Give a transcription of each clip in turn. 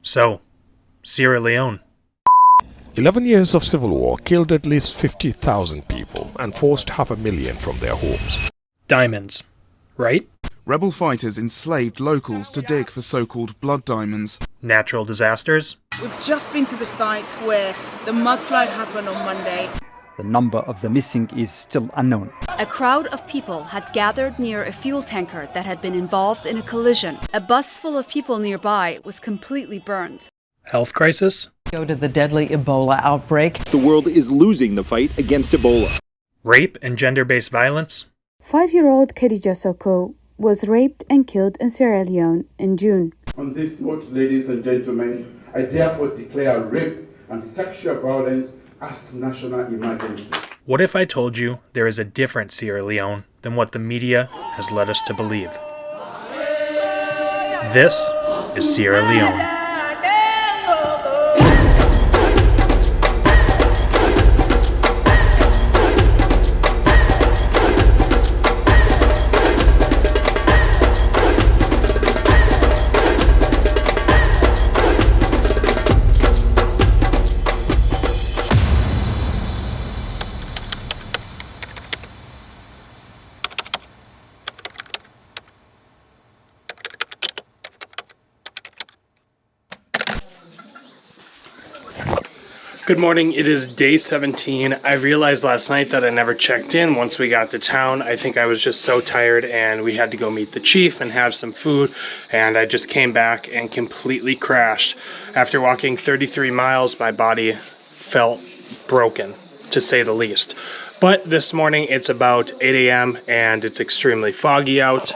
So, Sierra Leone. 11 years of civil war killed at least 50,000 people and forced 500,000 from their homes. Diamonds, right? Rebel fighters enslaved locals to dig for so-called blood diamonds. Natural disasters. We've just been to the site where the mudslide happened on Monday. The number of the missing is still unknown. A crowd of people had gathered near a fuel tanker that had been involved in a collision. A bus full of people nearby was completely burned. Health crisis. Go to the deadly Ebola outbreak. The world is losing the fight against Ebola. Rape and gender-based violence. 5-year-old Khadija Soko was raped and killed in Sierra Leone in June. On this note, ladies and gentlemen, I therefore declare rape and sexual violence as national emergency. What if I told you there is a different Sierra Leone than what the media has led us to believe? This is Sierra Leone. Good morning, it is day 17. I realized last night that I never checked in once we got to town. I think I was just so tired and we had to go meet the chief and have some food, and I just came back and completely crashed. After walking 33 miles, my body felt broken, to say the least. But this morning it's about 8 a.m. and it's extremely foggy out.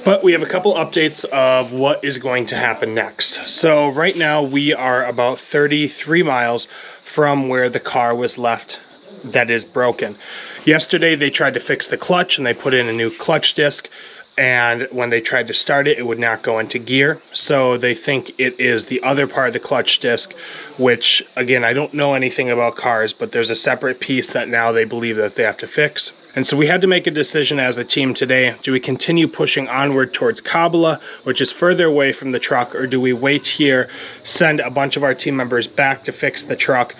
But we have a couple updates of what is going to happen next. So right now we are about 33 miles from where the car was left that is broken. Yesterday they tried to fix the clutch and they put in a new clutch disc, and when they tried to start it, it would not go into gear. So they think it is the other part of the clutch disc, which again, I don't know anything about cars, but there's a separate piece that now they believe that they have to fix. And so we had to make a decision as a team today. Do we continue pushing onward towards Kabala, which is further away from the truck, or do we wait here, send a bunch of our team members back to fix the truck,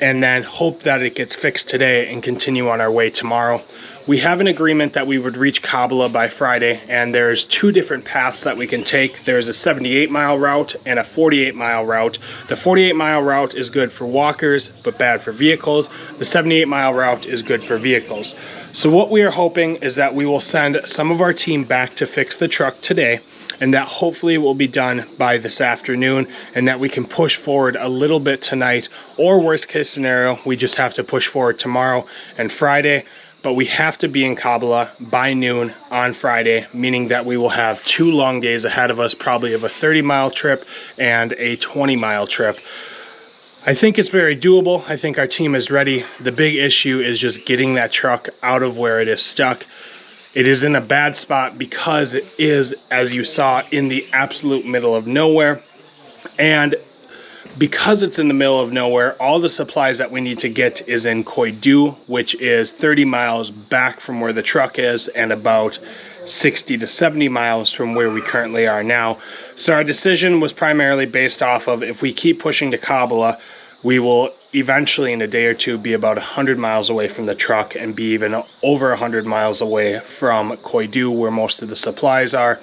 and then hope that it gets fixed today and continue on our way tomorrow? We have an agreement that we would reach Kabala by Friday, and there's two different paths that we can take. There's a 78-mile route and a 48-mile route. The 48-mile route is good for walkers, but bad for vehicles. The 78-mile route is good for vehicles. So what we are hoping is that we will send some of our team back to fix the truck today, and that hopefully will be done by this afternoon, and that we can push forward a little bit tonight, or worst case scenario, we just have to push forward tomorrow and Friday. But we have to be in Kabala by noon on Friday, meaning that we will have 2 long days ahead of us, probably of a 30-mile trip and a 20-mile trip. I think it's very doable. I think our team is ready. The big issue is just getting that truck out of where it is stuck. It is in a bad spot because it is, as you saw, in the absolute middle of nowhere. And because it's in the middle of nowhere, all the supplies that we need to get is in Koidu, which is 30 miles back from where the truck is and about 60 to 70 miles from where we currently are now. So our decision was primarily based off of, if we keep pushing to Kabala, we will eventually in a day or two be about 100 miles away from the truck and be even over 100 miles away from Koidu, where most of the supplies are.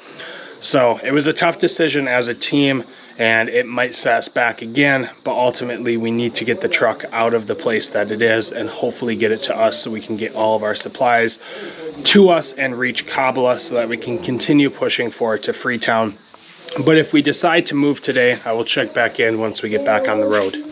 So it was a tough decision as a team, and it might set us back again, but ultimately we need to get the truck out of the place that it is and hopefully get it to us so we can get all of our supplies to us and reach Kabala so that we can continue pushing forward to Freetown. But if we decide to move today, I will check back in once we get back on the road.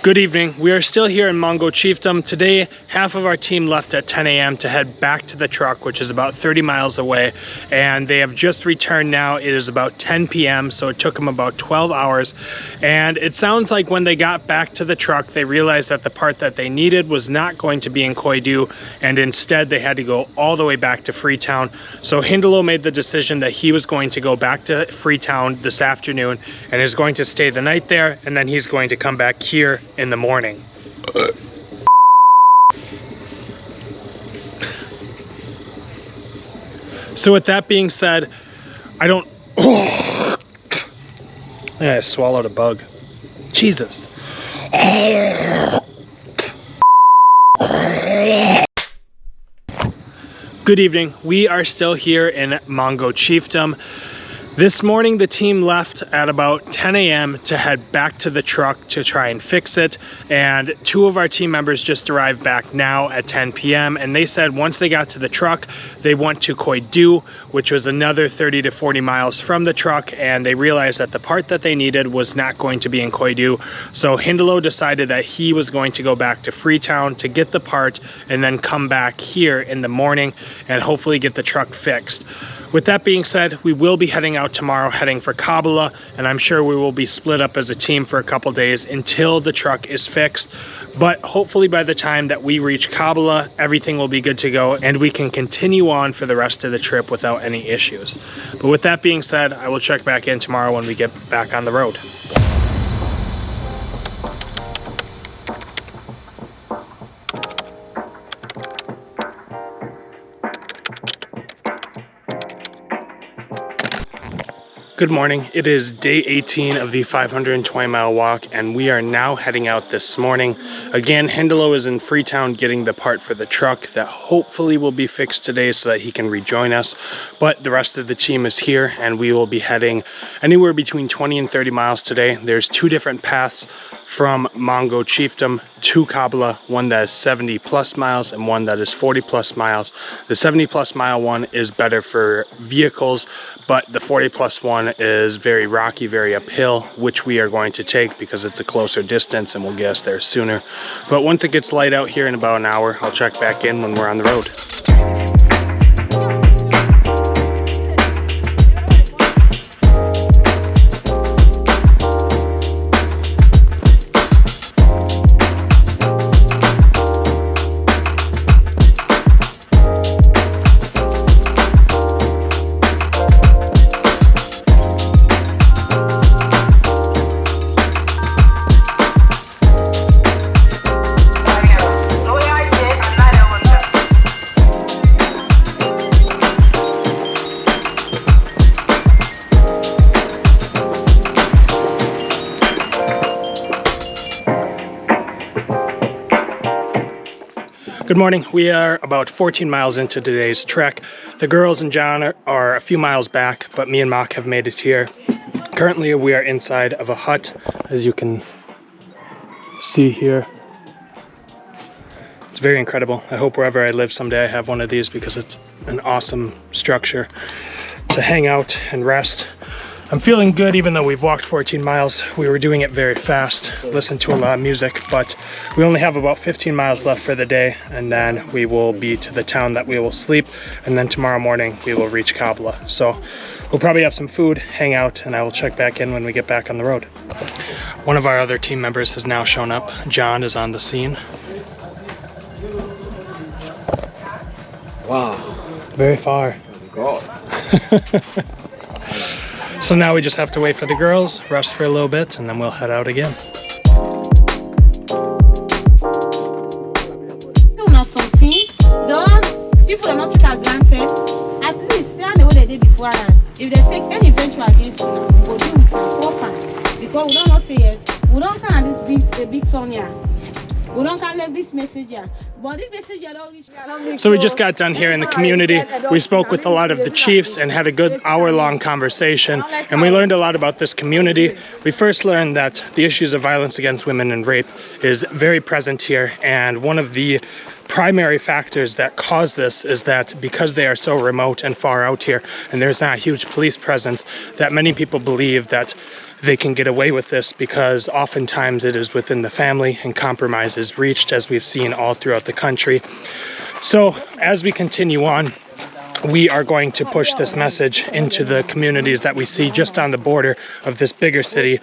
Good evening. We are still here in Mongo Chiefdom. Today, half of our team left at 10 a.m. to head back to the truck, which is about 30 miles away, and they have just returned now. It is about 10 p.m., so it took them about 12 hours, and it sounds like when they got back to the truck, they realized that the part that they needed was not going to be in Koidu, and instead they had to go all the way back to Freetown. So Hindalo made the decision that he was going to go back to Freetown this afternoon and is going to stay the night there, and then he's going to come back here in the morning. So with that being said, I don't... I swallowed a bug. Jesus. Good evening. We are still here in Mongo Chiefdom. This morning the team left at about 10 a.m. to head back to the truck to try and fix it, and 2 of our team members just arrived back now at 10 p.m. and they said once they got to the truck they went to Koidu, which was another 30 to 40 miles from the truck, and they realized that the part that they needed was not going to be in Koidu. So Hindalo decided that he was going to go back to Freetown to get the part and then come back here in the morning and hopefully get the truck fixed. With that being said, we will be heading out tomorrow, heading for Kabala, and I'm sure we will be split up as a team for a couple days until the truck is fixed. But hopefully by the time that we reach Kabala, everything will be good to go and we can continue on for the rest of the trip without any issues. But with that being said, I will check back in tomorrow when we get back on the road. Good morning. It is day 18 of the 520 mile walk and we are now heading out this morning. Again, Hindalo is in Freetown getting the part for the truck that hopefully will be fixed today so that he can rejoin us. But the rest of the team is here and we will be heading anywhere between 20 and 30 miles today. There's 2 different paths from Mongo Chiefdom to Kabala, one that is 70 plus miles and one that is 40 plus miles. The 70 plus mile one is better for vehicles, but the 40 plus one is very rocky, very uphill, which we are going to take because it's a closer distance and will get us there sooner. But once it gets light out here in about an hour, I'll check back in when we're on the road. Good morning. We are about 14 miles into today's trek. The girls and John are a few miles back, but me and Mock have made it here. Currently we are inside of a hut, as you can see here. It's very incredible. I hope wherever I live someday I have one of these because it's an awesome structure to hang out and rest. I'm feeling good even though we've walked 14 miles. We were doing it very fast, listened to a lot of music, but we only have about 15 miles left for the day and then we will be to the town that we will sleep, and then tomorrow morning we will reach Kabala. So we'll probably have some food, hang out, and I will check back in when we get back on the road. One of our other team members has now shown up. John is on the scene. Wow. Very far. Oh God. So now we just have to wait for the girls, rest for a little bit, and then we'll head out again. Still not something. Don't people are not take it granted. At least they are the way they did before. If they take any venture against you, we'll do it for because we don't know say yes. We don't kind this big song here. We don't kind of this message here. But this message here don't reach. So we just got done here in the community. We spoke with a lot of the chiefs and had a good hour-long conversation, and we learned a lot about this community. We first learned that the issues of violence against women and rape is very present here, and one of the primary factors that cause this is that because they are so remote and far out here and there's not a huge police presence, that many people believe that they can get away with this because oftentimes it is within the family and compromise is reached, as we've seen all throughout the country. So as we continue on, we are going to push this message into the communities that we see just on the border of this bigger city.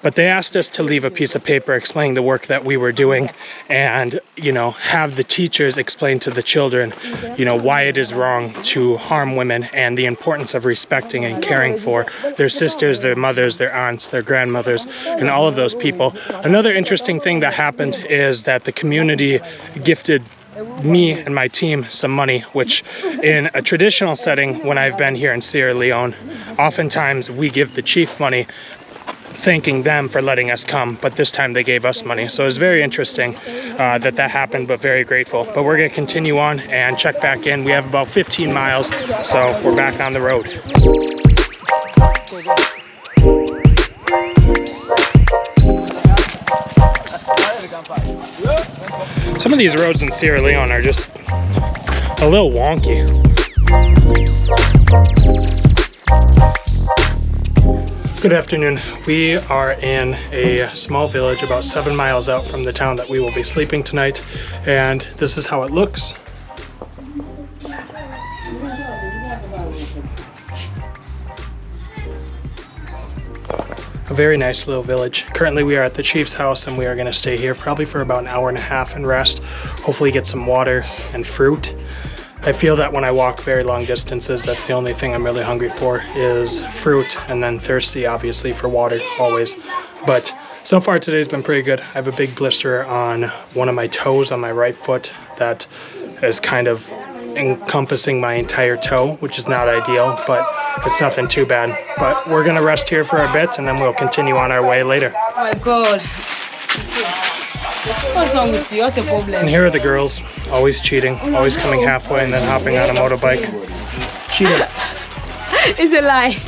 But they asked us to leave a piece of paper explaining the work that we were doing and, you know, have the teachers explain to the children, you know, why it is wrong to harm women and the importance of respecting and caring for their sisters, their mothers, their aunts, their grandmothers, and all of those people. Another interesting thing that happened is that the community gifted me and my team some money, which in a traditional setting, when I've been here in Sierra Leone, oftentimes we give the chief money, thanking them for letting us come, but this time they gave us money. So it was very interesting that happened, but very grateful. But we're gonna continue on and check back in. We have about 15 miles, so we're back on the road. Some of these roads in Sierra Leone are just a little wonky. Good afternoon. We are in a small village about 7 miles out from the town that we will be sleeping tonight, and this is how it looks. A very nice little village. Currently we are at the chief's house and we are going to stay here probably for about an hour and a half and rest, hopefully get some water and fruit. I feel that when I walk very long distances, that's the only thing I'm really hungry for is fruit, and then thirsty obviously for water always. But so far today's been pretty good. I have a big blister on one of my toes on my right foot that is kind of encompassing my entire toe, which is not ideal, but it's nothing too bad. But we're gonna rest here for a bit and then we'll continue on our way later. Oh my God. What's wrong with you? What's the problem? And here are the girls, always cheating, always coming halfway and then hopping on a motorbike. Cheating. It's a lie.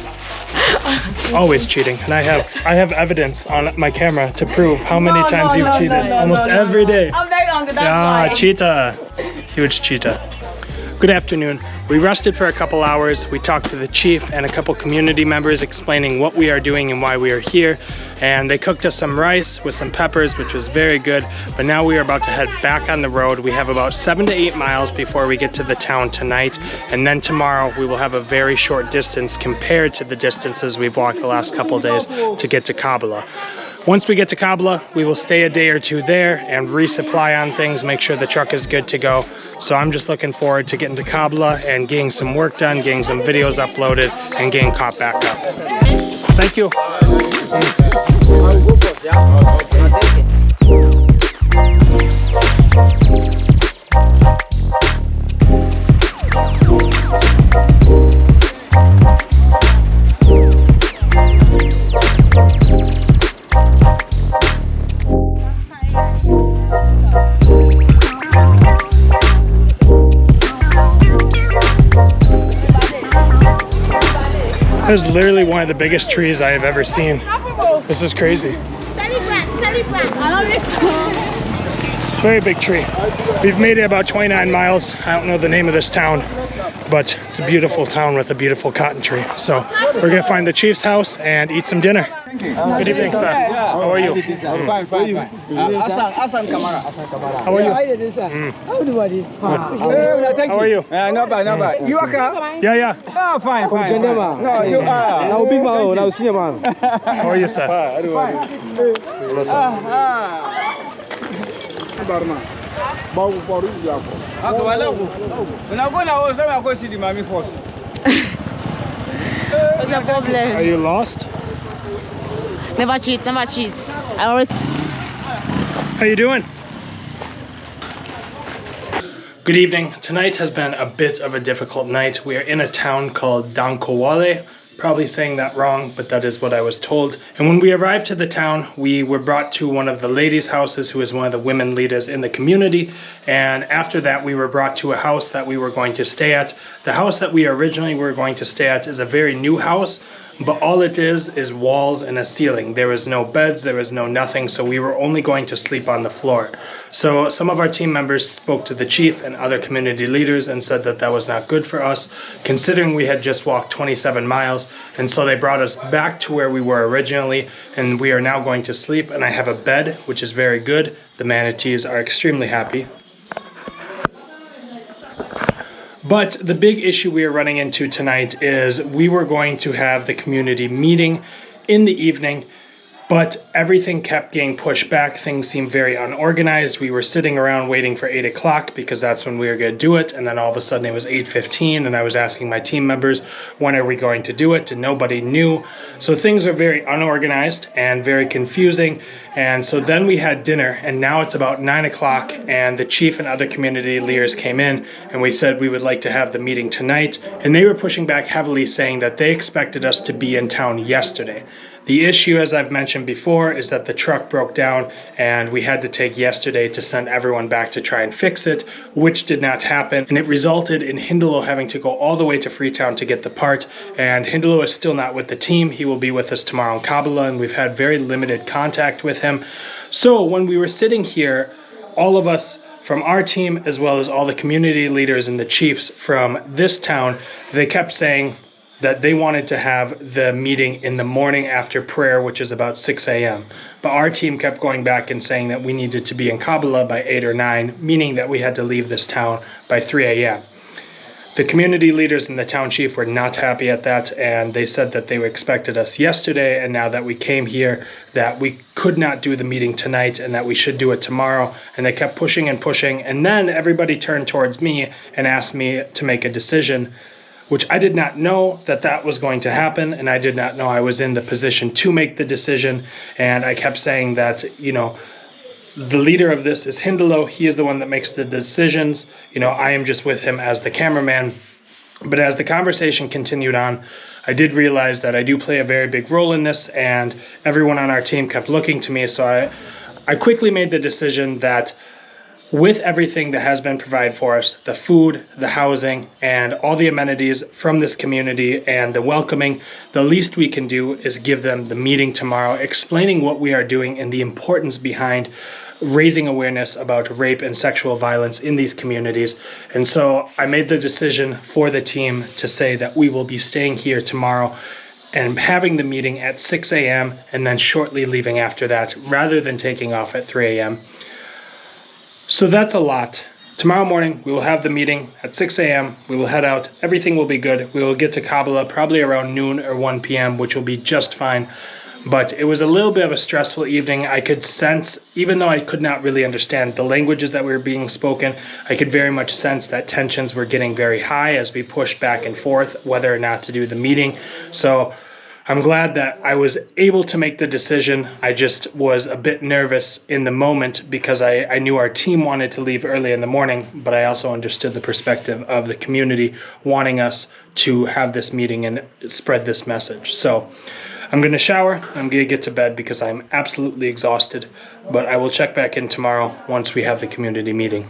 Always cheating, and I have evidence on my camera to prove how many times you've cheated. Almost every day. I'm very hungry, that's why. Cheetah. Huge cheetah. Good afternoon. We rested for a couple hours. We talked to the chief and a couple community members explaining what we are doing and why we are here. And they cooked us some rice with some peppers, which was very good. But now we are about to head back on the road. We have about 7 to 8 miles before we get to the town tonight. And then tomorrow we will have a very short distance compared to the distances we've walked the last couple days to get to Kabala. Once we get to Kabala, we will stay a day or two there and resupply on things, make sure the truck is good to go. So I'm just looking forward to getting to Kabala and getting some work done, getting some videos uploaded, and getting caught back up. Thank you. This is literally one of the biggest trees I have ever seen. This is crazy. Very big tree. We've made it about 29 miles. I don't know the name of this town, but it's a beautiful town with a beautiful cotton tree. So we're gonna find the chief's house and eat some dinner. Good evening, sir. How are you? Fine. Hassan Kamara. How are you? How are you? Not bad. You okay? Yeah. Oh, fine. No, you are. How are you, sir? What's the problem? Are you lost? Never cheat. I always. How you doing? Good evening. Tonight has been a bit of a difficult night. We are in a town called Donkawale. Probably saying that wrong, but that is what I was told. And when we arrived to the town, we were brought to one of the ladies' houses who is one of the women leaders in the community. And after that, we were brought to a house that we were going to stay at. The house that we originally were going to stay at is a very new house, but all it is walls and a ceiling. There is no beds, there is no nothing, so we were only going to sleep on the floor. So some of our team members spoke to the chief and other community leaders and said that that was not good for us, considering we had just walked 27 miles, and so they brought us back to where we were originally, and we are now going to sleep, and I have a bed, which is very good. The manatees are extremely happy. But the big issue we are running into tonight is we were going to have the community meeting in the evening But everything kept getting pushed back. Things seemed very unorganized. We were sitting around waiting for 8 o'clock because that's when we were going to do it. And then all of a sudden it was 8:15 and I was asking my team members, when are we going to do it? And nobody knew. So things are very unorganized and very confusing. And so then we had dinner, and now it's about 9 o'clock, and the chief and other community leaders came in and we said we would like to have the meeting tonight. And they were pushing back heavily, saying that they expected us to be in town yesterday. The issue, as I've mentioned before, is that the truck broke down and we had to take yesterday to send everyone back to try and fix it, which did not happen. And it resulted in Hindelo having to go all the way to Freetown to get the part. And Hindelo is still not with the team. He will be with us tomorrow in Kabala, and we've had very limited contact with him. So when we were sitting here, all of us from our team, as well as all the community leaders and the chiefs from this town, they kept saying that they wanted to have the meeting in the morning after prayer, which is about 6 a.m. But our team kept going back and saying that we needed to be in Kabala by 8 or 9, meaning that we had to leave this town by 3 a.m. The community leaders and the town chief were not happy at that, and they said that they expected us yesterday, and now that we came here, that we could not do the meeting tonight and that we should do it tomorrow. And they kept pushing and pushing, and then everybody turned towards me and asked me to make a decision, which I did not know that was going to happen, and I did not know I was in the position to make the decision. And I kept saying that, the leader of this is Hindelo. He is the one that makes the decisions. I am just with him as the cameraman. But as the conversation continued on, I did realize that I do play a very big role in this, and everyone on our team kept looking to me. So I quickly made the decision that with everything that has been provided for us, the food, the housing, and all the amenities from this community and the welcoming, the least we can do is give them the meeting tomorrow, explaining what we are doing and the importance behind raising awareness about rape and sexual violence in these communities. And so I made the decision for the team to say that we will be staying here tomorrow and having the meeting at 6 a.m. and then shortly leaving after that, rather than taking off at 3 a.m. So that's a lot. Tomorrow morning, we will have the meeting at 6 a.m. We will head out. Everything will be good. We will get to Kabala probably around noon or 1 p.m., which will be just fine. But it was a little bit of a stressful evening. I could sense, even though I could not really understand the languages that were being spoken, I could very much sense that tensions were getting very high as we pushed back and forth whether or not to do the meeting. So I'm glad that I was able to make the decision. I just was a bit nervous in the moment because I knew our team wanted to leave early in the morning, but I also understood the perspective of the community wanting us to have this meeting and spread this message. So I'm going to shower. I'm going to get to bed because I'm absolutely exhausted, but I will check back in tomorrow once we have the community meeting.